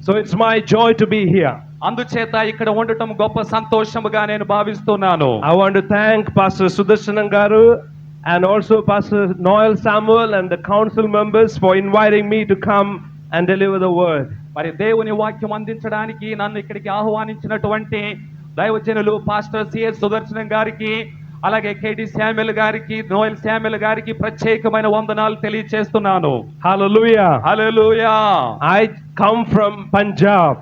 So it's my joy to be here. అందుచేత ఇక్కడ ఉండటం గొప్ప సంతోషముగా నేను భావిస్తున్నాను. I want to thank Pastor Sudarshanan Garu and also Pastor Noel Samuel and the council members for inviting me to come and deliver the word. మరి దేవుని వాక్యం అందించడానికి నన్ను ఇక్కడికి ఆహ్వానించినటువంటి దైవజనులు పాస్టర్ సిఎస్ సుదర్శనం గారికి, అలాగే కేడి శామ్యుల్ గారికి, నోయల్ శామ్యుల్ గారికి ప్రత్యేకమైన వందనాలు తెలియజేస్తున్నాను. Hallelujah. Hallelujah. I come from Punjab.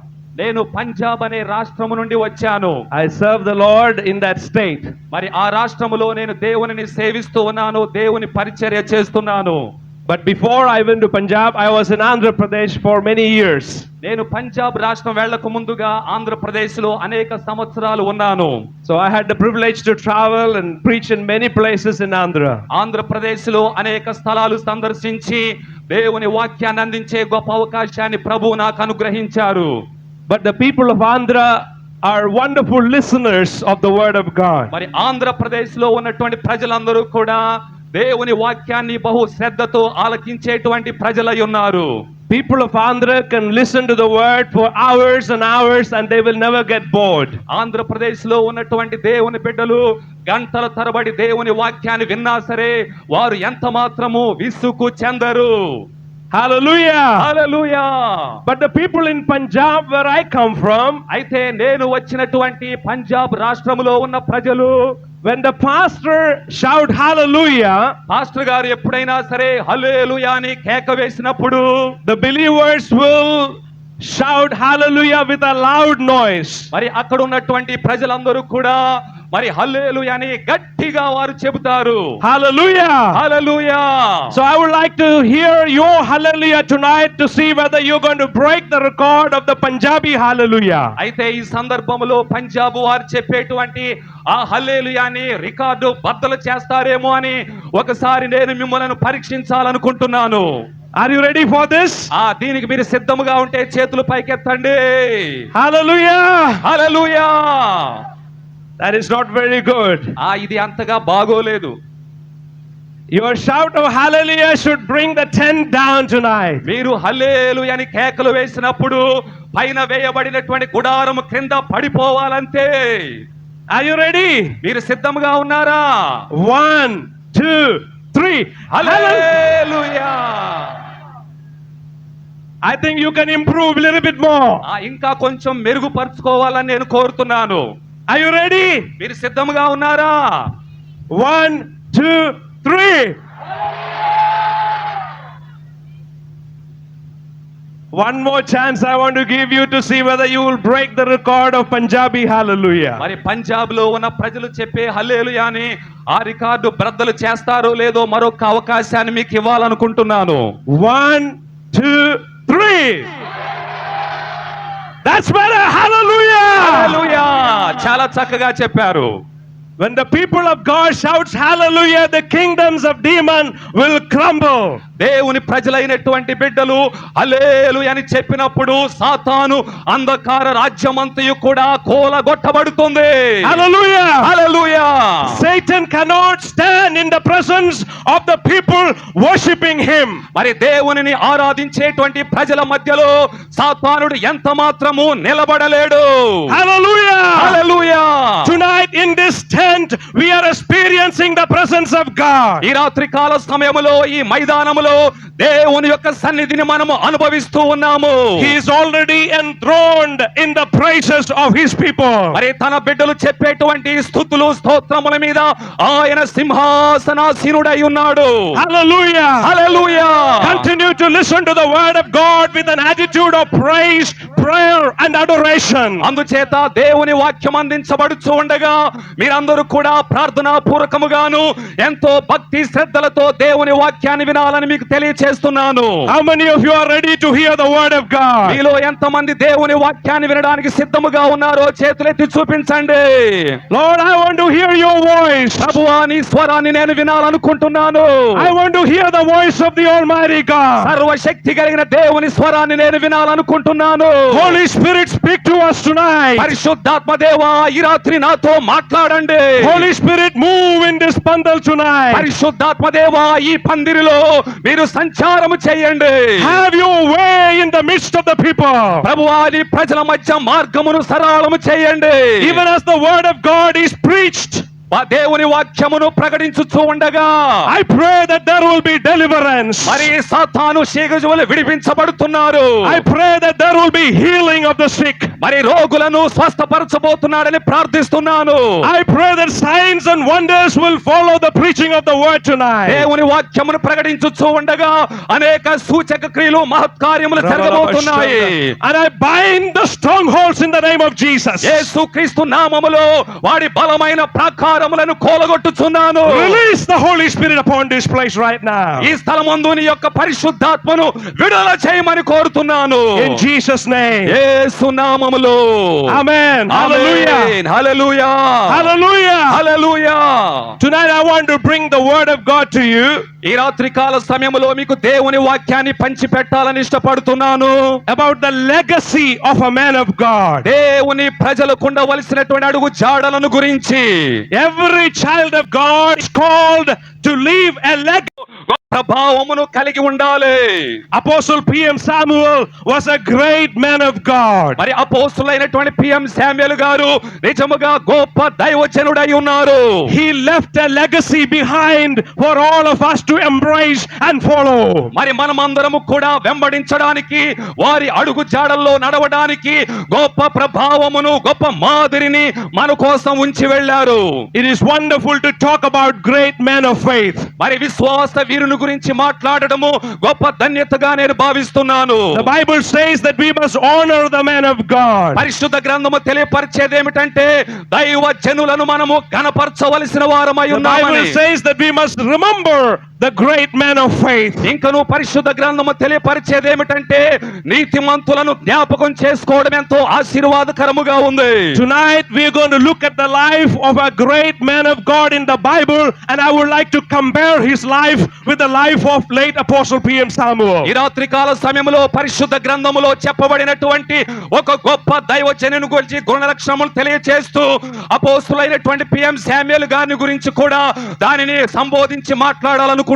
నేను పంజాబ్ అనే రాష్ట్రము నుండి వచ్చాను. I serve the Lord in that state. మరి ఆ రాష్ట్రములో నేను దేవునిని సేవిస్తూ ఉన్నాను, దేవుని పరిచర్య చేస్తున్నాను. But before I went to Punjab, I was in Andhra Pradesh for many years. నేను పంజాబ్ రాష్ట్రం వెళ్ళక ముందుగా ఆంధ్రప్రదేశ్ లో అనేక సంవత్సరాలు ఉన్నాను. So I had the privilege to travel and preach in many places in Andhra. Andhra Pradesh లో అనేక స్థలాలు సందర్శించి దేవుని వాక్యాన్ని అందించే గొప్ప అవకాశాన్ని ప్రభువు నాకు అనుగ్రహించారు. But the people of Andhra are wonderful listeners of the word of God. మరి ఆంధ్రప్రదేశ్ లో ఉన్నటువంటి ప్రజలందరూ కూడా దేవుని వాక్యాన్ని బహు శ్రద్ధతో ఆలకించేటువంటి ప్రజలై ఉన్నారు. People of Andhra can listen to the word for hours and hours and they will never get bored. Andhra Pradesh లో ఉన్నటువంటి దేవుని బిడ్డలు గంటల తరబడి దేవుని వాక్యాన్ని విన్నా సరే వారు ఎంత మాత్రము విసుగు చెందరు. Hallelujah. Hallelujah. But the people in Punjab where I come from, అయితే నేను వచ్చినటువంటి పంజాబ్ రాష్ట్రములో ఉన్న ప్రజలు when the pastor shout hallelujah, pastor గారు ఎప్పుడైనా సరే హల్లెలూయా అని కేక వేసినప్పుడు the believers will shout hallelujah with a loud noise. మరి అక్కడ ఉన్నటువంటి ప్రజలందరూ కూడా మరి హల్లెలూయా అని గట్టిగా వారు చెబుతారు. Hallelujah. Hallelujah. So I would like to hear your hallelujah tonight to see whether you're going to break the record of the Punjabi hallelujah. అయితే ఈ సందర్భంలో పంజాబ్ వారు చెప్పేటువంటి ఆ హల్లెలూయాని రికార్డు బద్దలు చేస్తారేమో అని ఒకసారి నేను మిమ్మల్ని పరీక్షించాలనుకుంటున్నాను. Are you ready for this? దీనికి మీరు సిద్ధముగా ఉంటే చేతులు పైకెత్తండి. Hallelujah. Hallelujah. That is not very good. ఇది అంతగా బాగోలేదు. Your shout of hallelujah should bring the tent down tonight. మీరు హల్లెలూయా అని కేకలు వేసినప్పుడు పైన వేయబడినటువంటి గుడారం క్రింద పడిపోవాలంతే. Are you ready? మీరు సిద్ధంగా ఉన్నారా? 1, 2, 3. హల్లెలూయా. I think you can improve a little bit more. ఇంకా కొంచెం మెరుగుపరుచుకోవాలని నేను కోరుతున్నాను. Are you ready? మీరు సిద్ధంగా ఉన్నారా? 1, 2, 3. One more chance I want to give you to see whether you will break the record of Punjabi hallelujah. మరి పంజాబ్ లో ఉన్న ప్రజలు చెప్పే హల్లెలూయాని ఆ రికార్డు బ్రద్దలు చేస్తారో లేదో మరొక అవకాశాన్ని మీకు ఇవ్వాలనుకుంటున్నాను. 1, 2, 3. That's better. Hallelujah. హల్లెలూయా. చాలా చక్కగా చెప్పారు. When the people of God shouts hallelujah, the kingdoms of demon will crumble. దేవుని ప్రజలైనటువంటి బిడ్డలు హల్లెలూయా అని చెప్పినప్పుడు సాతాను అంధకార రాజ్యమంతయు కూడా కూలగొట్టబడుతుంది. Hallelujah. Hallelujah. Satan cannot stand in the presence of the people worshiping him. మరి దేవునిని ఆరాధించేటువంటి ప్రజల మధ్యలో సాతానుడు ఎంత మాత్రము నిలబడలేడు. Hallelujah. Hallelujah. Tonight in this tent we are experiencing the presence of God. ఈ రాత్రి కాల సమయములో ఈ మైదానములో దేవుని యొక్క సన్నిధిని మనము అనుభవిస్తూ ఉన్నాము. He is already enthroned in the praises of his people. మరి తన బిడ్డలు చెప్పేటువంటి స్తుతులు స్తోత్రముల మీద ఆయన సింహాసనాసీనుడై ఉన్నాడు. Hallelujah. Hallelujah. Continue to listen to the word of God with an attitude of praise, prayer and adoration. అందుచేత దేవుని వాక్యం అందించబడుచు ఉండగా మీరందరూ కూడా ప్రార్థనా పూర్వకముగాను ఎంతో భక్తి శ్రద్ధలతో దేవుని వాక్యాన్ని వినాలని మీకు తెలియచేస్తున్నాను. How many of you are ready to hear the word of God? మీలో ఎంతమంది దేవుని వాక్యాన్ని వినడానికి వినడానికి సిద్ధముగా ఉన్నారో చేతులెత్తి చూపించండి. Lord, I want to hear your voice. ప్రభువా నీ స్వరాన్ని నేను వినాలనుకుంటున్నాను. I want to hear the voice of the Almighty God. సర్వశక్తి కలిగిన దేవుని స్వరాన్ని నేను వినాలనుకుంటున్నాను. Holy Spirit, speak to us tonight. పరిశుద్ధాత్మ దేవా ఈ రాత్రి నాతో మాట్లాడండి. Holy Spirit, move in this pandal tonight. పరిశుద్ధాత్మ దేవా ఈ పందిరిలో మీరు సంచారము చేయండి. Have your way in the midst of the people. ప్రభువా నీ ప్రజల మధ్య మార్గమును సరళము చేయండి. Even as the word of God is preached, దేవుని వాక్యమును ప్రకటించుచూ ఉండగా I pray that there will be deliverance. మరి సాతాను శీఘ్రములు విడిపించబడుతున్నారు. I pray that there will be healing of the sick. మరి రోగులను స్వస్థపరచబోతున్నాడని ప్రార్థిస్తున్నాను. I pray that signs and wonders will follow the preaching of the word tonight. దేవుని వాక్యమును ప్రకటించుచూ ఉండగా అనేక సూచక క్రియలు మహత్కార్యములు జరగబోతున్నాయి. And I bind the strongholds in the name of Jesus. యేసుక్రీస్తు నామములో వాడి బలమైన ప్రాకారములను కూలగొట్టుచున్నాను. Release the Holy Spirit upon this place right now. ఈ స్థలమందు నీ యొక్క పరిశుద్ధాత్మను విడుదల చేయమని కోరుతున్నాను. In Jesus' name. యేసు నామములో. Amen. Hallelujah. Hallelujah. Hallelujah. Hallelujah. Tonight I want to bring the word of God to you. ఈ రాత్రి కాల సమయంలో మీకు దేవుని వాక్యాన్ని పంచిపెట్టాలని ఇష్టపడుతున్నాను. About the legacy of a man of God. దేవుని ప్రజలకు ఉండవలసినటువంటి అడుగు జాడలను గురించి. Every child of God is called to leave a legacy. ప్రభావమును కలిగి ఉండాలి. Apostle P.M. Samuel was a great man of God. మరి అపోస్తులైనటువంటి పిఎం శామ్యూయల్ గారు నిజముగా గొప్ప దైవజనుడై ఉన్నారు. He left a legacy behind for all of us to embrace and follow. మరి మనమందరము కూడా వెంబడించడానికి వారి అడుగు జాడల్లో నడవడానికి గొప్ప ప్రభావమును గొప్ప మాదిరిని మన కోసం ఉంచి వెళ్ళారు. It is wonderful to talk about great men of faith. మరి విశ్వాస వీరుని గురించి మాట్లాడడము గొప్ప ధన్యతగా నేను భావిస్తున్నాను. The Bible says that we must honor the man of God. పరిశుద్ధ గ్రంథము తెలియపరిచేది ఏమిటంటే దైవ జనులను మనము ఘనపరచవలసిన వారమై The ఉన్నామని. Bible says that we must remember the great man of faith. ఇంకను పరిశుద్ధ గ్రంథము తెలియపరిచేది ఏమిటంటే నీతిమంతులను జ్ఞాపకం చేసుకోవడం ఎంతో ఆశీర్వాదకరముగా ఉంది. Tonight we are going to look at the life of a great man of God in the Bible, and I would like to compare his life with the life of late Apostle P.M. Samuel. ఈ రాత్రి కాల సమయంలో పరిశుద్ధ గ్రంథములో చెప్పబడినటువంటి ఒక గొప్ప దైవజనుని గురించి గుణలక్షణములు తెలియచేస్తూ అపోస్తులైనటువంటి పిఎం శామ్యూయల్ గారిని గురించి కూడా దానిని సంబోధించి మాట్లాడాలనుకుంటున్నాను.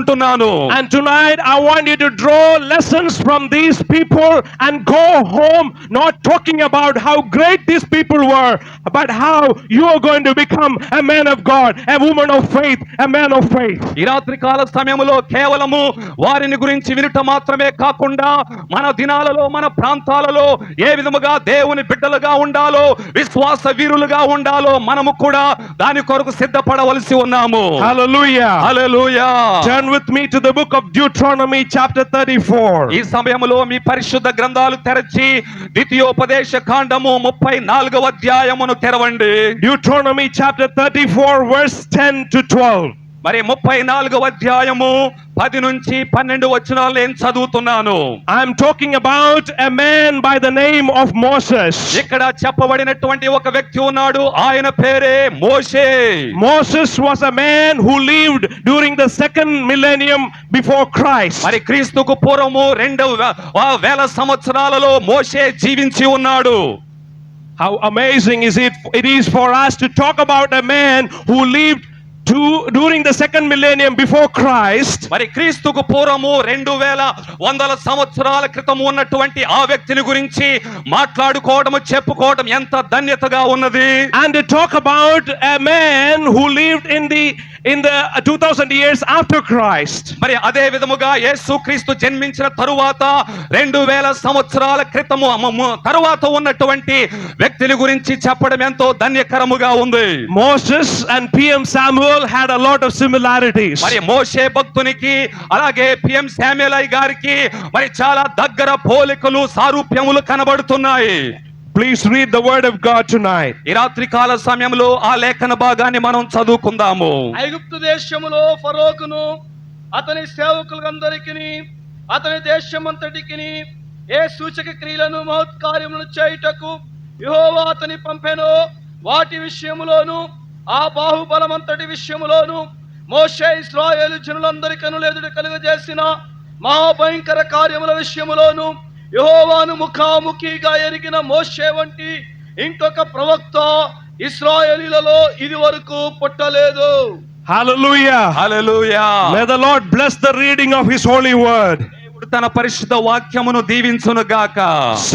And tonight I want you to draw lessons from these people and go home not talking about how great these people were, but how you are going to become a man of God, a woman of faith, a man of faith. ఈ రాత్రి కాల సమయంలో కేవలము వారిని గురించి వినుట మాత్రమే కాకుండా మన దినాలలో మన ప్రాంతాలలో ఏ విధముగా దేవుని బిడ్డలుగా ఉండాలో విశ్వాస వీరులుగా ఉండాలో మనము కూడా దాని కొరకు సిద్ధపడవలసి ఉన్నాము. Hallelujah. Hallelujah. Turn with me to the book of Deuteronomy chapter 34. ఈ సమయంలో మీ పరిశుద్ధ గ్రంథాలు తెరచి ద్వితీయోపదేశ కాండము 34వ అధ్యాయమును తెరవండి. Deuteronomy chapter 34 verse 10 to 12. మరి 34వ అధ్యాయము 10 నుంచి 12 వచనాలు నేను చదువుతున్నాను. I'm talking about a man by the name of Moses. ఇక్కడ చెప్పబడినటువంటి ఒక వ్యక్తి ఉన్నాడు, ఆయన పేరే మోషే. Moses was a man who lived during the second millennium before Christ. మరి క్రీస్తుకు పూర్వము 2000 సంవత్సరాలలో మోషే జీవించి ఉన్నాడు. How amazing it is for us to talk about a man who lived during the second millennium before Christ. మరి క్రీస్తుకు పూర్వము 2100 సంవత్సరాల క్రితం ఉన్నటువంటి ఆ వ్యక్తిని గురించి మాట్లాడుకోవడం చెప్పుకోవడం ఎంత ధన్యతగా ఉన్నది. And to talk about a man who lived in the 2000 years after Christ. మరి అదే విధముగా యేసుక్రీస్తు జన్మించిన తరువాత 2000 సంవత్సరాల క్రితము తరువాత ఉన్నటువంటి వ్యక్తిని గురించి చెప్పడం ఎంతో ధన్యకరముగా ఉంది. Moses and P.M. Samuel had a lot of similarities. మరి మోషే భక్తునికి అలాగే పిఎం శామ్యూయల్ గారికి మరి చాలా దగ్గర పోలికలు సారూప్యములు కనబడుతున్నాయి. Please read the word of God tonight. ఈ రాత్రి కాల సమయంలో ఆ లేఖన భాగాన్ని మనం చదువుకుందాము. ఐగుప్తు దేశములో ఫరోకును అతని సేవకులందరికీ అతని దేశమంతటికి ఏ సూచక క్రియలను మహత్కార్యములను చేయుటకు యెహోవా అతని పంపెను. వాటి విషయములోను ఆ బాహుబలమంతటి విషయములోను మోషే ఇశ్రాయేలు జనులందరి కనుల ఎదుట కలుగజేసిన మహాభయంకర కార్యముల విషయములోను యెహోవాను ముఖాముఖిగా ఎరిగిన మోషే వంటి ఇంకొక ప్రవక్త ఇశ్రాయేలీలలో ఇది వరకు పుట్టలేదు. Hallelujah. Hallelujah. May the Lord bless the reading of His holy word. దేవుడు తన పరిశుద్ధ వాక్యమును దీవించును గాక.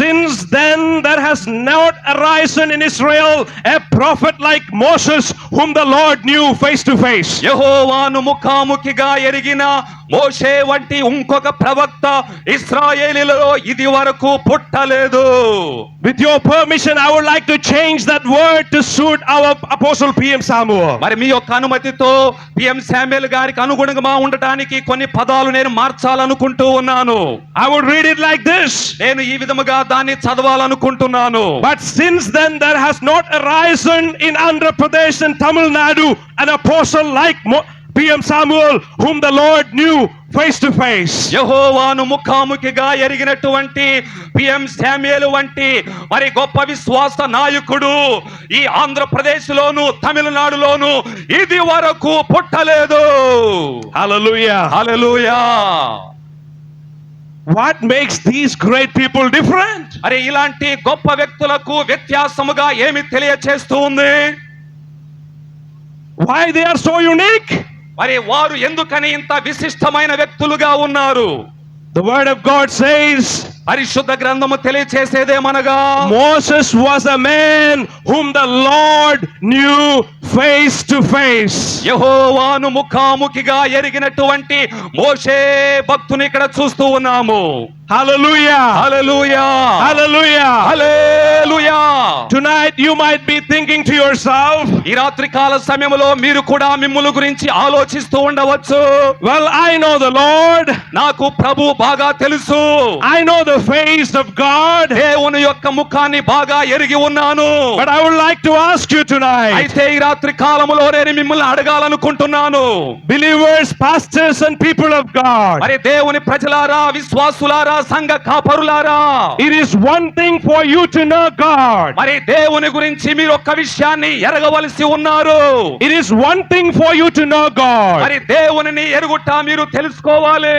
Since then there has not arisen in Israel a prophet like Moses whom the Lord knew face to face. యెహోవాను ముఖాముఖిగా ఎరిగిన మోషే వంటి ఇంకొక ప్రవక్త ఇశ్రాయేలీలలో ఇది వరకు పుట్టలేదు. With your permission, I would like to change that word to suit our apostle P.M. Samuel. మరి మీ యొక్క అనుమతితో పిఎం శామ్యూయల్ గారికి అనుగుణంగా ఉండటానికి కొన్ని పదాలు నేను మార్చాలనుకుంటూ ఉన్నాను. I would read it like this. నేను ఈ విధముగా దాన్ని చదవాలనుకుంటున్నాను. But since then there has not arisen in Andhra Pradesh and Tamil Nadu an apostle like P.M. Samuel whom the Lord knew face to face. యెహోవాను ముఖాముఖిగా ఎరిగినటువంటి PM Samuel వంటి మరి గొప్ప విశ్వాస నాయకుడు ఈ ఆంధ్రప్రదేశ్ లోను తమిళనాడులోను ఇది వరకు పుట్టలేదు. Hallelujah. Hallelujah. What makes these great people different? అరే ఇలాంటి గొప్ప వ్యక్తులకు వ్యత్యాసముగా ఏమి తెలియచేస్తూ ఉంది? Why they are so unique? మరి వారు ఎందుకని ఇంత విశిష్టమైన వ్యక్తులుగా ఉన్నారు? The word of God says పరిశుద్ధ గ్రంథము తెలియచేసేదేమనగా Moses was a man whom the Lord knew face to face. యెహోవాను ముఖాముఖిగా ఎరిగినటువంటి మోషే భక్తుని ఇక్కడ చూస్తూ ఉన్నాము. Hallelujah. Hallelujah. Hallelujah. Hallelujah. Tonight you might be thinking to yourself, ఈ రాత్రి కాల సమయంలో మీరు కూడా మిమ్ముల గురించి ఆలోచిస్తూ ఉండవచ్చు. well, I know the Lord. నాకు ప్రభు బాగా తెలుసు. I know the face of God. దేవుని యొక్క ముఖాన్ని బాగా ఎరిగి ఉన్నాను. But I would like to ask you tonight, అయితే ఈ రాత్రి కాలములో నేను మిమ్మల్ని అడగాలనుకుంటున్నాను. believers, pastors and people of God, మరి దేవుని ప్రజలారా, విశ్వాసులారా, సంఘ కాపరులారా, it is one thing for you to know God. మరి దేవుని గురించి మీరు ఒక్క విషయాన్ని ఎరగవలసి ఉన్నారు. It is one thing for you to know God. మరి దేవునిని ఎరుగుట మీరు తెలుసుకోవాలి.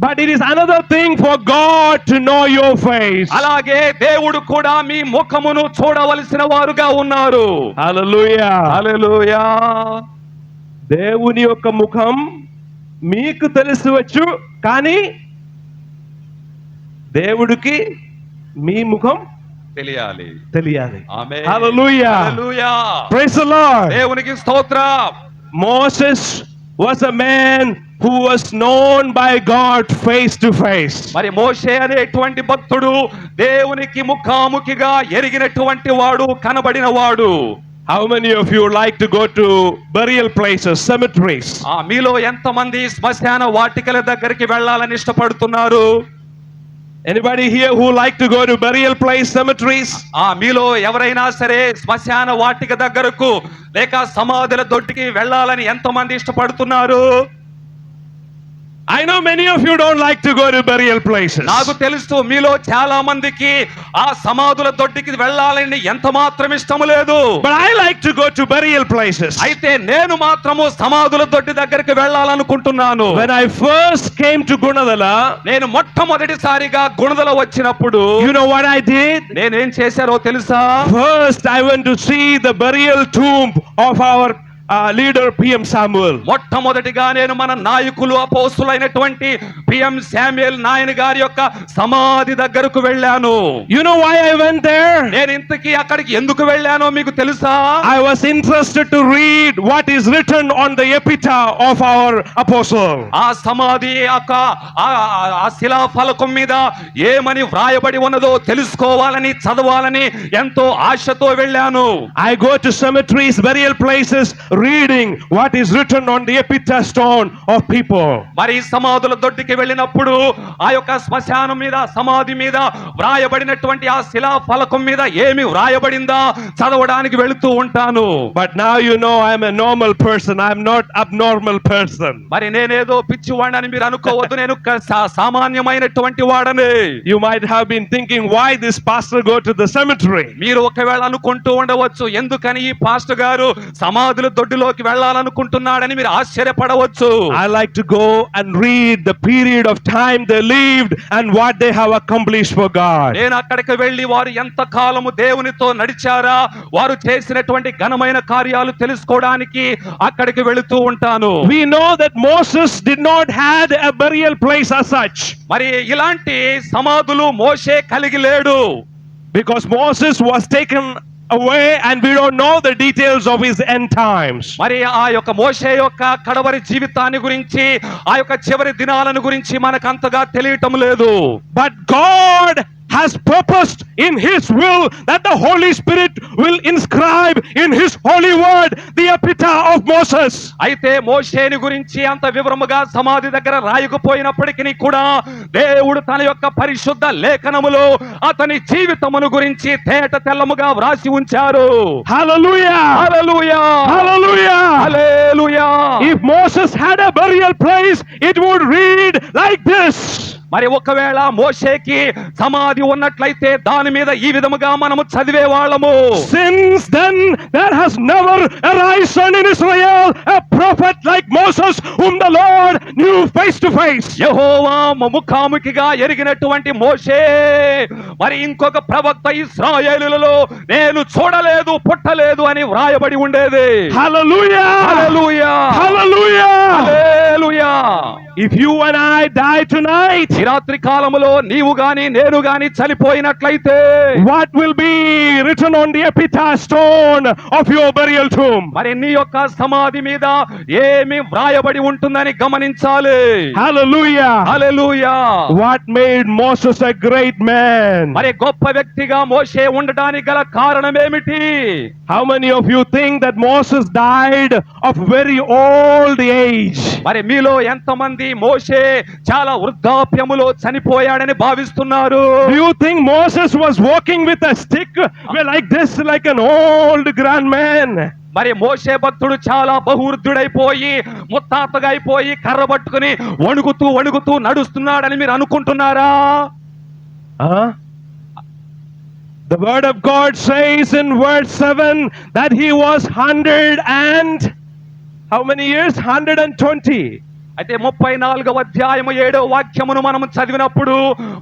But it is another thing for God to know your face. అలాగే దేవుడు కూడా మీ ముఖమును చూడవలసిన వారుగా ఉన్నారు. Hallelujah. హల్లెలూయా. దేవుని యొక్క ముఖం మీకు తెలిసవచ్చు, కానీ దేవుడికి మీ ముఖం తెలియాలి. తెలియాలి. ఆమేన్. Hallelujah. Hallelujah. Praise the Lord. దేవునికి స్తోత్రం. Moses was a man who was known by God face to face. మరి మోషే అనేటువంటి భక్తుడు దేవునికి ముఖాముఖిగా ఎరిగినటువంటి వాడు, కనబడిన వాడు. How many of you like to go to burial places, cemeteries? మీలో ఎంతమంది శ్మశాన వాటికల దగ్గరికి వెళ్ళాలని ఇష్టపడుతున్నారు? Anybody here who like to go to burial place, cemeteries? మీలో ఎవరైనా సరే శ్మశాన వాటిక దగ్గరకు లేక సమాధుల దొడ్డికి వెళ్ళాలని ఎంతమంది ఇష్టపడుతున్నారు? I know many of you don't like to go to burial places. నాకు తెలుసు మీలో చాలా మందికి ఆ సమాధుల దొడ్డికి వెళ్ళాలని ఎంత మాత్రం ఇష్టము లేదు. But I like to go to burial places. అయితే నేను మాత్రము సమాధుల దొడ్డి దగ్గరికి వెళ్ళాలనుకుంటున్నాను. When I first came to Gunadala, నేను మొట్టమొదటిసారిగా గుణదల వచ్చినప్పుడు you know what I did? నేనేం చేశారో తెలుసా? First, I went to see the burial tomb of our leader P.M. Samuel. మొట్టమొదటిగా నేను మన నాయకులు అపోస్తులైనటువంటి పిఎం శామ్యూయల్ నాయన గారి యొక్క సమాధి దగ్గరకు వెళ్ళాను. You know why I went there? నేను ఇంతకీ అక్కడికి ఎందుకు వెళ్ళానో మీకు తెలుసా? I was interested to read what is written on the epitaph of our apostle. ఆ సమాధి యొక్క ఆ శిలా ఫలకం మీద ఏమని వ్రాయబడి ఉన్నదో తెలుసుకోవాలని, చదవాలని ఎంతో ఆశతో వెళ్ళాను. I go to cemeteries, burial places reading what is written on the epitaph stone of people. మరి సమాధుల దొడ్డికి వెళ్ళినప్పుడు ఆ యొక్క శ్మశానం మీద సమాధి మీద వ్రాయబడినటువంటి ఆ శిలా ఫలకం మీద ఏమి వ్రాయబడిందా చదవడానికి వెళుతూ ఉంటాను. But now you know I am a normal person. I am not abnormal person. మరి నేనేదో పిచ్చివాడిని అని మీరు అనుకోవద్దు. నేను సామాన్యమైనటువంటి వాడని. You might have been thinking, why this pastor go to the cemetery? మీరు ఒకవేళ అనుకుంటూ ఉండవచ్చు, ఎందుకని ఈ పాస్టర్ గారు సమాధుల దొడ్డిలోకి వెళ్ళాలనుకుంటున్నాడని మీరు ఆశ్చర్యపడవచ్చు. I like to go and read the period of time they lived and what they have accomplished for God. నేను అక్కడికి వెళ్ళి వారు ఎంత కాలము దేవునితో నడిచారా, వారు చేసినటువంటి ఘనమైన కార్యాలు తెలుసుకోవడానికి అక్కడికి వెళుతూ ఉంటాను. We know that Moses did not had a burial place as such. మరి ఇలాంటి సమాధులు మోషే కలిగి లేడు. Because Moses was taken away and we don't know the details of his end times. మరి ఆ యొక్క మోషే యొక్క కడవరి జీవితాన్ని గురించి, ఆ యొక్క చివరి దినాలను గురించి మనకు అంతగా తెలియటం లేదు. But God has purposed in his will that the Holy Spirit will inscribe in his holy word the epitaph of Moses. అయితే మోషేని గురించి అంత వివరముగా సమాధి దగ్గర రాయకపోయినప్పటికీ కూడా దేవుడు తన యొక్క పరిశుద్ధ లేఖనములో అతని జీవితమును గురించి తేట తెల్లముగా వ్రాసి ఉంచారు. Hallelujah! Hallelujah! Hallelujah! Hallelujah! If Moses had a burial place, it would read like this. మరి ఒకవేళ మోషేకి సమాధి ఉన్నట్లయితే దాని మీద ఈ విధముగా మనము చదివే వాళ్ళము. Since then there has never arisen in Israel a prophet like Moses whom the Lord knew face to face. యెహోవా ముఖాముఖిగా ఎరిగినటువంటి మోషే మరి ఇంకొక ప్రవక్త ఇశ్రాయేలులలో నేను చూడలేదు పుట్టలేదు అని వ్రాయబడి ఉండేది. Hallelujah! Hallelujah! Hallelujah! Hallelujah! If you and I die tonight, ఈ రాత్రి కాలములో నీవు గాని నేను గాని చనిపోయినట్లయితే what will be written on the epitaph stone of your burial tomb? మరి నీ యొక్క సమాధి మీద ఏమి వ్రాయబడి ఉంటుందని గమనించాలి. Hallelujah! Hallelujah! What made Moses a great man? మరి గొప్ప వ్యక్తిగా మోషే ఉండడానికి గల కారణం ఏమిటి? How many of you think that Moses died of very old age? మరి మీలో ఎంతమంది మోషే చాలా వృద్ధాప్యములో చనిపోయాడని భావిస్తున్నారు? Do you think Moses was walking with a stick like this, like an old grand man? మరి మోషే భక్తుడు చాలా బహువృద్ధుడైపోయి ముత్తాతగా అయిపోయి కర్ర పట్టుకుని వణుకుతూ నడుస్తున్నాడని మీరు అనుకుంటున్నారా? Huh? The word of God says in verse 7 that he was 100 and how many years? 120. అయితే 34వ అధ్యాయము 7వ వాక్యమును మనం చదివినప్పుడు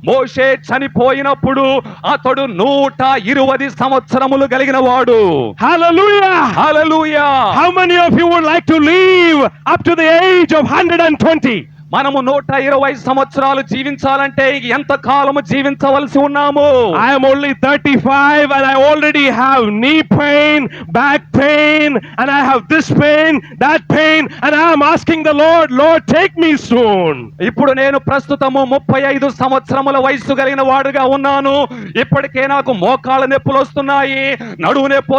మోషే చనిపోయినప్పుడు అతడు 120 సంవత్సరములు కలిగిన వాడు. Hallelujah! Hallelujah! How many of you would like to live up to the age of 120? మనము 120 సంవత్సరాలు జీవించాలంటే ఎంత కాలము జీవించవలసి ఉన్నాము? I am only 35 and I already have knee pain, back pain, and I have this pain, that pain, and I am asking the Lord, take me soon. ఇప్పుడు నేను ప్రస్తుతము 35 సంవత్సరముల వయసు కలిగిన వాడుగా ఉన్నాను. ఇప్పటికే నాకు మోకాళ్ళ నొప్పులు వస్తున్నాయి, నడుము నొప్పి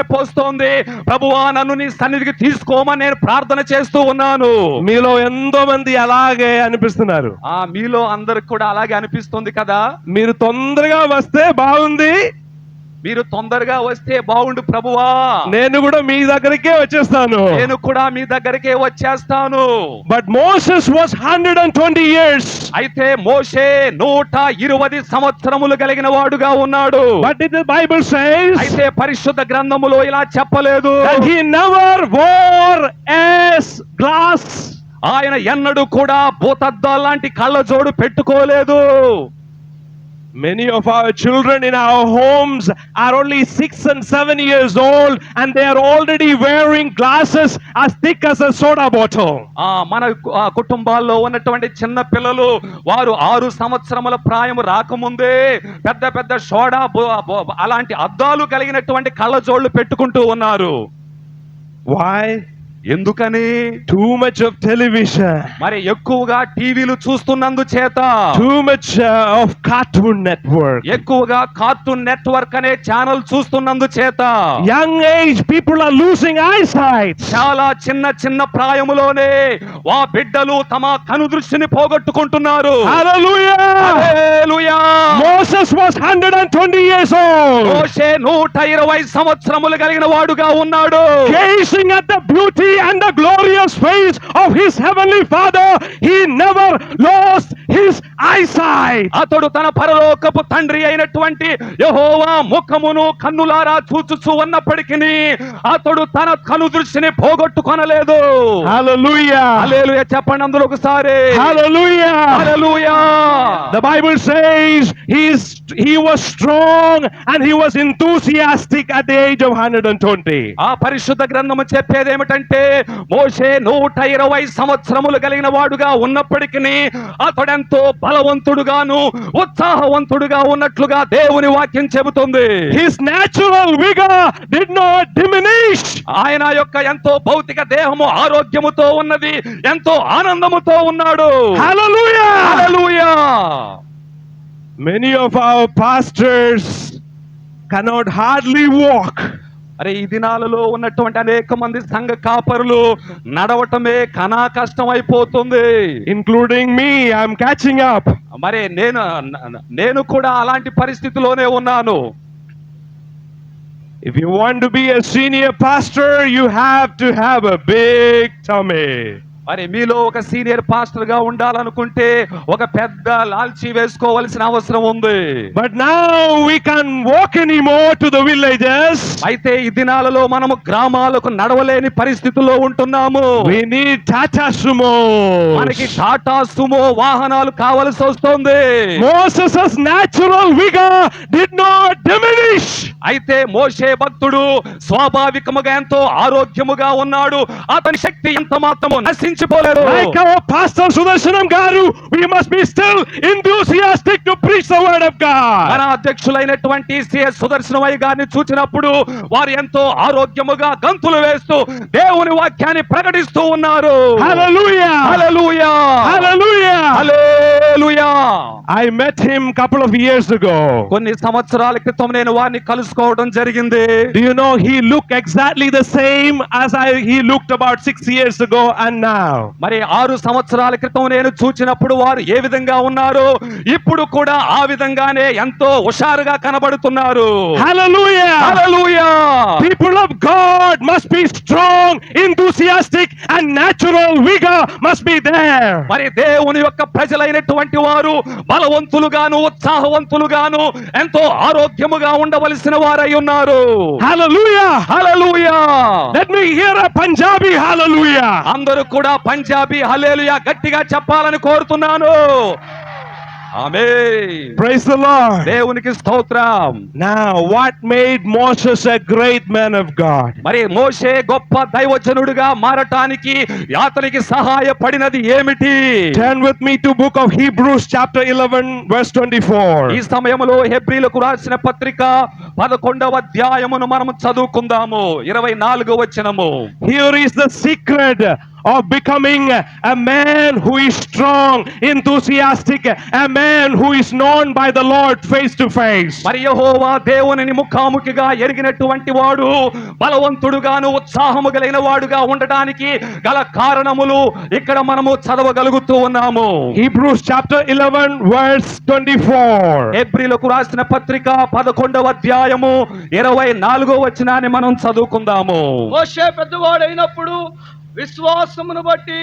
పోస్తోంది. ప్రభువా నన్ను నీ సన్నిధికి తీసుకోమని నేను ప్రార్థన చేస్తూ ఉన్నాను. మీలో ఎంతో మంది అలాగే అనిపిస్తున్నారు. మీలో అందరికి కూడా అలాగే అనిపిస్తుంది కదా. మీరు తొందరగా వస్తే బాగుంది, మీరు తొందరగా వస్తే బాగుండు ప్రభువా, నేను కూడా మీ దగ్గరికే వచ్చేస్తాను. నేను కూడా మీ దగ్గరికే వచ్చేస్తాను. But Moses was 120 years. అయితే మోషే 120 సంవత్సరములు కలిగిన వాడుగా ఉన్నాడు. బట్ ది బైబిల్ సేస్, అయితే పరిశుద్ధ గ్రంథములో ఇలా చెప్పలేదు. that he never wore a glass. ఆయన ఎన్నడూ కూడా భూతద్దాల లాంటి కళ్ళజోడు పెట్టుకోలేదు. Many of our children in our homes are only 6 and 7 years old and they are already wearing glasses as thick as a soda bottle. మన కుటుంబాల్లో ఉన్నటువంటి చిన్న పిల్లలు వారు 6 సంవత్సరముల ప్రాయం రాకముందే పెద్ద పెద్ద సోడా అలాంటి అద్దాలు కలిగినటువంటి కళ్ళజోళ్ళు పెట్టుకుంటూ ఉన్నారు. Why? ఎందుకని? Too much of television. మరి ఎక్కువగా టీవీలు చూస్తున్నందు చేత, Too much of Cartoon Network. ఎక్కువగా కార్టూన్ నెట్వర్క్ అనే ఛానల్ చూస్తున్నందు చేత Young age people are losing eyesight. చాలా చిన్న ప్రాయములోనే ఆ బిడ్డలు తమ కనుదృష్టిని పోగొట్టుకుంటున్నారు. Hallelujah! Hallelujah! Moses was 120 years old. మోషే 120 సంవత్సరములు కలిగిన వాడుగా ఉన్నాడు. Gazing at the beauty and the glorious face of his heavenly Father, he never lost his eyesight. అతడు తన పరలోకపు తండ్రి అయినటువంటి యెహోవా ముఖమును కన్నులారా చూచుచూ ఉన్నప్పటికీ అతడు తన కనుదృష్టిని పోగొట్టుకొనలేదు. Hallelujah! హల్లెలూయా చెప్పండి అందులో ఒకసారి. Hallelujah! Hallelujah! The Bible says he was strong and he was enthusiastic at the age of 120. ఆ పరిశుద్ధ గ్రంథము చెప్పేది ఏమిటంటే మోషే 120 సంవత్సరములు కలిగిన వాడుగా ఉన్నప్పటికీ అతడెంతో బలవంతుడుగాను ఉత్సాహవంతుడుగా ఉన్నట్లుగా దేవుని వాక్యం చెబుతుంది. His natural vigor did not diminish. ఆయన యొక్క ఎంతో భౌతిక దేహము ఆరోగ్యముతో ఉన్నది, ఎంతో ఆనందముతో ఉన్నాడు. Hallelujah! Hallelujah! Many of our pastors cannot hardly walk. అరే ఈ దినాలలో ఉన్నటువంటి అనేక మంది సంఘ కాపరులు నడవటమే కనా కష్టం అయిపోతుంది. Including me, I'm catching up. మరి నేను కూడా అలాంటి పరిస్థితిలోనే ఉన్నాను. If you want to be a senior pastor, you have to have a big tummy. మరి మీలో ఒక సీనియర్ పాస్టర్ గా ఉండాలనుకుంటే ఒక పెద్ద లాల్చీ వేసుకోవాల్సిన అవసరం ఉంది. But now we can't walk anymore to the villages. అయితే ఈ దినాలలో మనము గ్రామాలకు నడవలేని పరిస్థితుల్లో ఉంటున్నాము. We need Tata Sumo. మనకి టాటా సుమో వాహనాలు కావలసి వస్తుంది. Moses' natural vigor did not diminish. అయితే మోషే భక్తుడు స్వాభావికముగా ఎంతో ఆరోగ్యముగా ఉన్నాడు. అతని శక్తి ఎంత మాత్రము నశించిపోలేదు. Like our pastor Sudarshanam Garu, we must be still enthusiastic to preach the word of God. మన అధ్యక్షులైనటువంటి సిఎస్ సుదర్శనమయ్య గారిని చూచినప్పుడు వారు ఎంతో ఆరోగ్యముగా గంతులు వేస్తూ దేవుని వాక్యాన్ని ప్రకటిస్తూ ఉన్నారు. Hallelujah! Hallelujah! Hallelujah! Hallelujah! I met him couple of years ago. కొన్ని సంవత్సరాల క్రితం నేను వారిని కలుసుకోవడం జరిగింది. Do you know he looked exactly the same as he looked about 6 years ago and now. మరి 6 సంవత్సరాల క్రితం నేను చూచినప్పుడు వారు ఏ విధంగా ఉన్నారు, ఇప్పుడు కూడా ఆ విధంగానే ఎంతో హుషారుగా కనబడుతున్నారు. Hallelujah! Hallelujah! People of God must be strong, enthusiastic and natural vigor must be there. మరి దేవుని యొక్క ప్రజలైనటువంటి వారు బలవంతులుగాను ఉత్సాహవంతులుగాను ఎంతో ఆరోగ్యముగా ఉండవలసిన వారై ఉన్నారు. Hallelujah! Hallelujah! Let me hear a Punjabi hallelujah. అందరూ కూడా పంజాబీ హల్లెలూయా గట్టిగా చెప్పాలని కోరుతున్నాను. ఆమేన్. Praise the Lord. దేవునికి స్తోత్రం. Now, what made Moses a great man of God? మరి మోషే గొప్ప దైవజనుడిగా మారటానికి అతనికి సహాయపడినది ఏమిటి? Turn with me to book of Hebrews chapter 11 verse 24. ఈ సమయంలో హెబ్రీలకు రాసిన పత్రిక 11వ అధ్యాయమును మనం చదువుకుందాము. 24వ వచనము. Here is the secret of becoming a man who is strong, enthusiastic, a man who is known by the Lord face to face. మరి యెహోవా దేవునిని ముఖాముఖిగా ఎరిగినటువంటి వాడు బలవంతుడుగాను ఉత్సాహము కలిగిన వాడుగా ఉండడానికి గల కారణములు ఇక్కడ మనము చదవగలుగుతూ ఉన్నాము. Hebrews chapter 11 verse 24. హెబ్రీలకు రాసిన పత్రిక 11వ అధ్యాయము 24వ వచనాన్ని మనం చదువుకుందాము. మోషే పెద్దవాడైనప్పుడు విశ్వాసమును బట్టి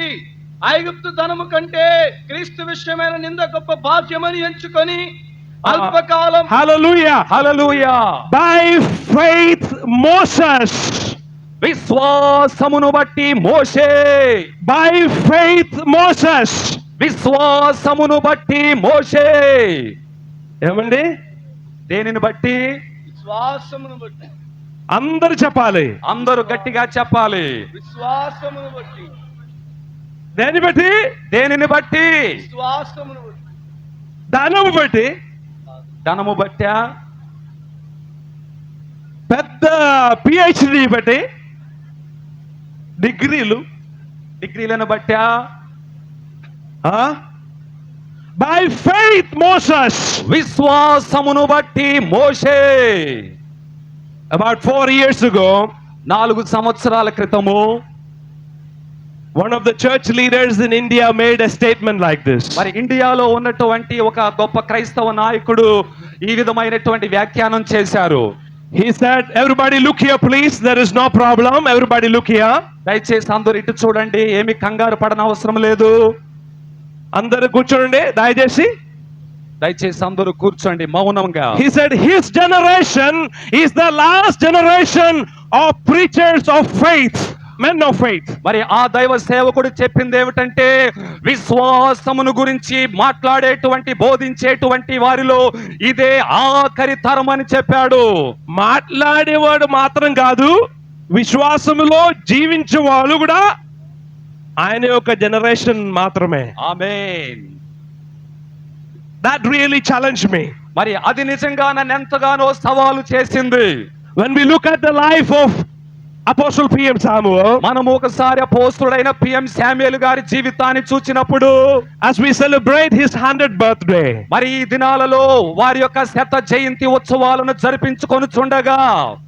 ఐగుప్తు ధనము కంటే క్రీస్తు విషయమైన నింద గొప్ప భాగ్యమని ఎంచుకొని అల్పకాలం. Hallelujah! Hallelujah! By faith Moses. విశ్వాసమును బట్టి మోషే. By faith Moses. విశ్వాసమును బట్టి మోషే. ఏమండి? దేనిని బట్టి? విశ్వాసమును బట్టి. అందరు చెప్పాలి. అందరూ గట్టిగా చెప్పాలి. విశ్వాసమును బట్టి. దేని బట్టి? దేనిని బట్టి? విశ్వాసమును బట్టి. ధనము బట్టి? ధనము బట్టా? పెద్ద PhD బట్టి? డిగ్రీలను బట్టా? Huh? By faith, Moses. విశ్వాసమును బట్టి మోషే About 4 years ago, 4 సంవత్సరాల క్రితము one of the church leaders in India made a statement like this. మరి ఇండియాలో ఉన్నటువంటి ఒక గొప్ప క్రైస్తవ నాయకుడు ఈ విధమైనటువంటి వ్యాఖ్యానం చేశారు. He said, everybody look here please, there is no problem, everybody look here. దయచేసి అందరూ ఇటు చూడండి, ఏమి కంగారు పడనవసరం లేదు. అందరూ కూర్చోండి దయచేసి. దయచేసి అందరూ కూర్చోండి మౌనంగా. He said his generation is the last generation of preachers of faith, men of faith. మరి ఆ దైవ సేవకుడు చెప్పింది ఏమిటంటే, విశ్వాసమును గురించి మాట్లాడేటువంటి బోధించేటువంటి వారిలో ఇదే ఆఖరి తరం అని చెప్పాడు. మాట్లాడేవాడు మాత్రం కాదు, విశ్వాసములో జీవించే వాళ్ళు కూడా ఆయన యొక్క జనరేషన్ మాత్రమే. ఆమేన్. That really challenged me. మరి అది నిజంగా నన్ను ఎంతగానో సవాలు చేసింది. When we look at the life of Apostle P.M. Samuel, మనం ఒకసారి అపోస్తలుడైన పిఎం శామ్యూయల్ గారి జీవితాన్ని చూచినప్పుడు, as we celebrate his 100th birthday, మరి ఈ దినాలలో వారి యొక్క శత జయంతి ఉత్సవాలను జరిపించుకొనుచుండగా,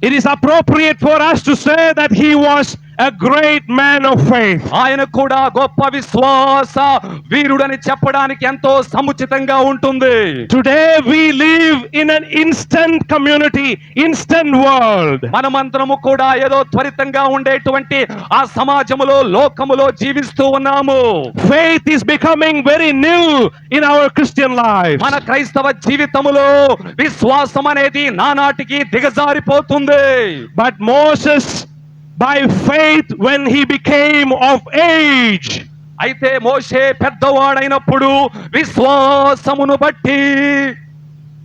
it is appropriate for us to say that he was a great man of faith. ఆయన కూడా గొప్ప విశ్వాస వీరుడని చెప్పడానికి ఎంతో సముచితంగా ఉంటుంది. Today we live in an instant community, instant world. మనమందరము కూడా ఏదో త్వరితంగా ఉండేటువంటి ఆ సమాజములో, లోకములో జీవిస్తూ ఉన్నాము. Faith is becoming very new in our Christian life. మన క్రైస్తవ జీవితములో విశ్వాసం అనేది నానాటికి దిగజారిపోతుంది. But Moses, by faith, when he became of age, అయితే మోషే పెద్దవాడైనప్పుడు విశ్వాసమును బట్టి,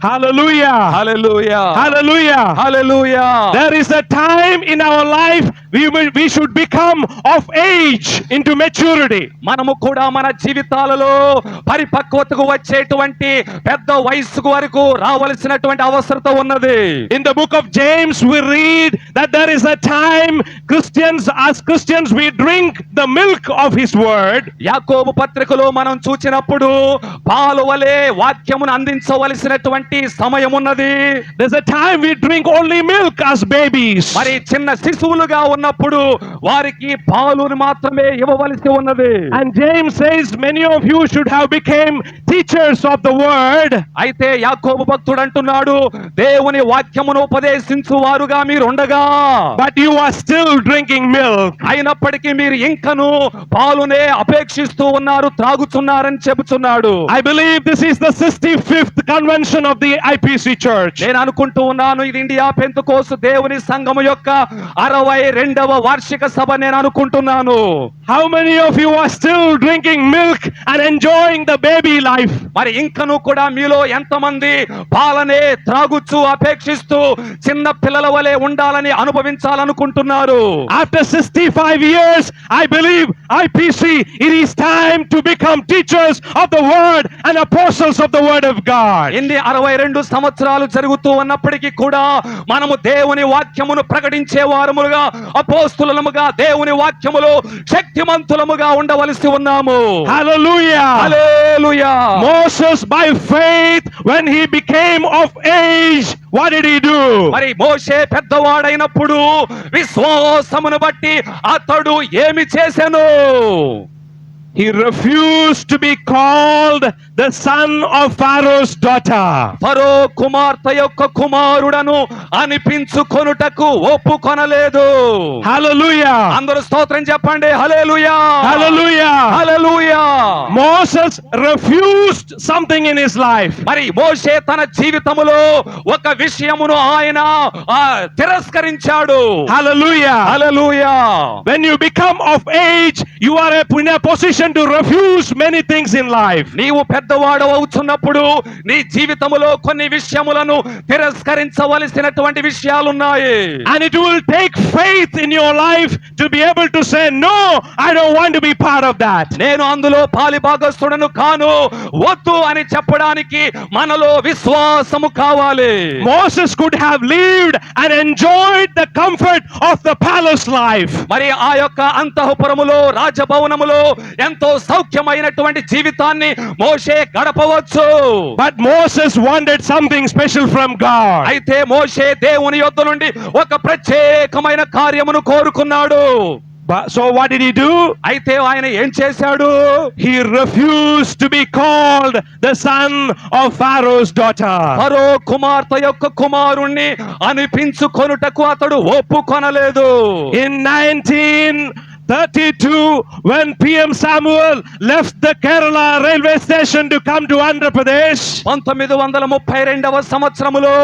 hallelujah, hallelujah, hallelujah, hallelujah, there is a time in our life we should become of age into maturity. మనము కూడా మన జీవితాలలో పరిపక్వతకు వచ్చేటువంటి పెద్ద వయస్సు వరకు రావలసినటువంటి అవసరత ఉన్నది. In the book of James we read that there is a time as Christians we drink the milk of his word. యాకోబు పత్రికలో మనం చూచినప్పుడు పాలు వలె వాక్యమును అందించవలసినటువంటి సమయం ఉన్నది. There's a time we drink only milk as babies. మరి చిన్న శిశువులుగా ఉన్నప్పుడు వారికి పాలును మాత్రమే ఇవ్వవలసి ఉన్నది. And James says many of you should have become teachers of the word. అయితే యాకోబు భక్తుడు అంటున్నాడు, దేవుని వాక్యమును ఉపదేశించు వారుగా మీరు ఉండగా, But you are still drinking milk. అయినప్పటికీ మీరు ఇంకను పాలునే అపేక్షిస్తూ ఉన్నారు, త్రాగుచున్నారని చెబుతున్నాడు. I believe this is the 65th convention of the IPC church. నేను అనుకుంటూ ఉన్నాను, ఇది ఇండియా పెంతెకోస్తు దేవుని సంఘము యొక్క 62వ వార్షిక సభ నేను అనుకుంటున్నాను. How many of you are still drinking milk and enjoying the baby life? మరి ఇంకను కూడా మీలో ఎంతమంది పాలనే త్రాగుచు అపేక్షిస్తూ చిన్న పిల్లల వలె ఉండాలని అనుభవించాలనుకుంటున్నారు? After 65 years, I believe IPC, it is time to become teachers of the word and apostles of the word of God. ఎన్ని 62 సంవత్సరాలు జరుగుతూ ఉన్నప్పటికీ కూడా మనము దేవుని వాక్యమును ప్రకటించే వారములుగా, అపోస్తులముగా, దేవుని వాక్యములో శక్తిమంతులముగా ఉండవలసి ఉన్నాము. Hallelujah. Hallelujah. Moses, by faith, when he became of age, what did he do? మరి మోషే పెద్దవాడైనప్పుడు విశ్వాసమును బట్టి అతడు ఏమి చేసెను? He refused to be called the son of Pharaoh's daughter. ఫరో కుమార్తె యొక్క కుమారుడను అనిపించుకొనుటకు ఒప్పుకొనలేదు. Hallelujah. అందరూ స్తోత్రం చెప్పండి. హల్లెలూయా, Hallelujah. Hallelujah. Moses refused something in his life. మరి మోషే తన జీవితములో ఒక విషయమును ఆయన తిరస్కరించాడు. Hallelujah. Hallelujah. When you become of age, you are in a position to refuse many things in life. నీవు పెద్దవాడు అవుతున్నప్పుడు నీ జీవితములో కొన్ని విషయములను తిరస్కరించవలసినటువంటి విషయాలున్నాయి. And it will take faith in your life to be able to say, no, I don't want to be part of that. నేను అందులో పాలిభాగస్తుడను కాను, వద్దు అని చెప్పడానికి మనలో విశ్వాసము కావాలి. Moses could have lived and enjoyed the comfort of the palace life. మరి ఆ యొక్క అంతఃపురములో రాజభవనములో ఎంతో సౌఖ్యమైనటువంటి జీవితాన్ని మోషే గడపవచ్చు. But Moses wanted something special from God. అయితే మోషే దేవుని యొద్ద నుండి ఒక ప్రత్యేకమైన కార్యమును కోరుకున్నాడు. So what did he do? అయితే ఆయన ఏం చేశాడు? He refused to be called the son of Pharaoh's daughter. ఫరో కుమార్తె యొక్క కుమారుణ్ణి అనిపించుకొనుటకు అతడు ఒప్పుకొనలేదు. In 1932, when PM Samuel left the Kerala railway station to come to Andhra Pradesh, 1932వ సంవత్సరములో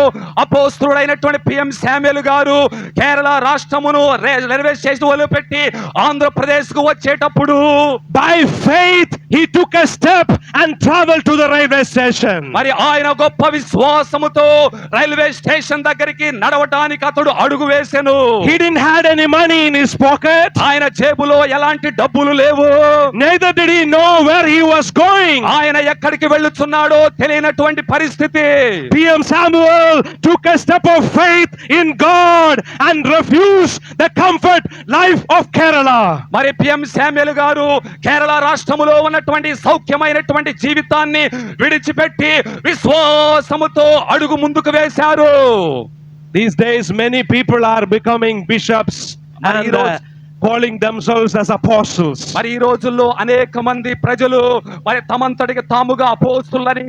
అపోస్తలుడైనటువంటి పిఎం శామ్యూల్ గారు కేరళ రాష్ట్రమును రైల్వే స్టేషన్ వదిలిపెట్టి ఆంధ్రప్రదేశ్ కు వచ్చేటప్పుడు by faith he took a step and traveled to the railway station. మరి ఆయన గొప్ప విశ్వాసముతో రైల్వే స్టేషన్ దగ్గరికి నడవటానికి అతడు అడుగు వేసెను. He didn't had any money in his pocket. ఆయన జేబులో ఎలాంటి డబ్బులు లేవు. Neither did he know where he was going. ఆయన ఎక్కడికి వెళ్ళుచున్నాడో తెలియనటువంటి పరిస్థితి. PM Samuel took a step of faith in God and refused the comfort life of Kerala. మరి పిఎం శామ్యూల్ గారు కేరళ రాష్ట్రములో ఉన్నటువంటి సౌఖ్యమైనటువంటి జీవితాన్ని విడిచిపెట్టి విశ్వాసముతో అడుగు ముందుకు వేశారు. These days many people are becoming bishops and calling themselves as apostles. మరి ఈ రోజుల్లో అనేక మంది ప్రజలు మరి తమంతటికి తాముగా అపోస్తులని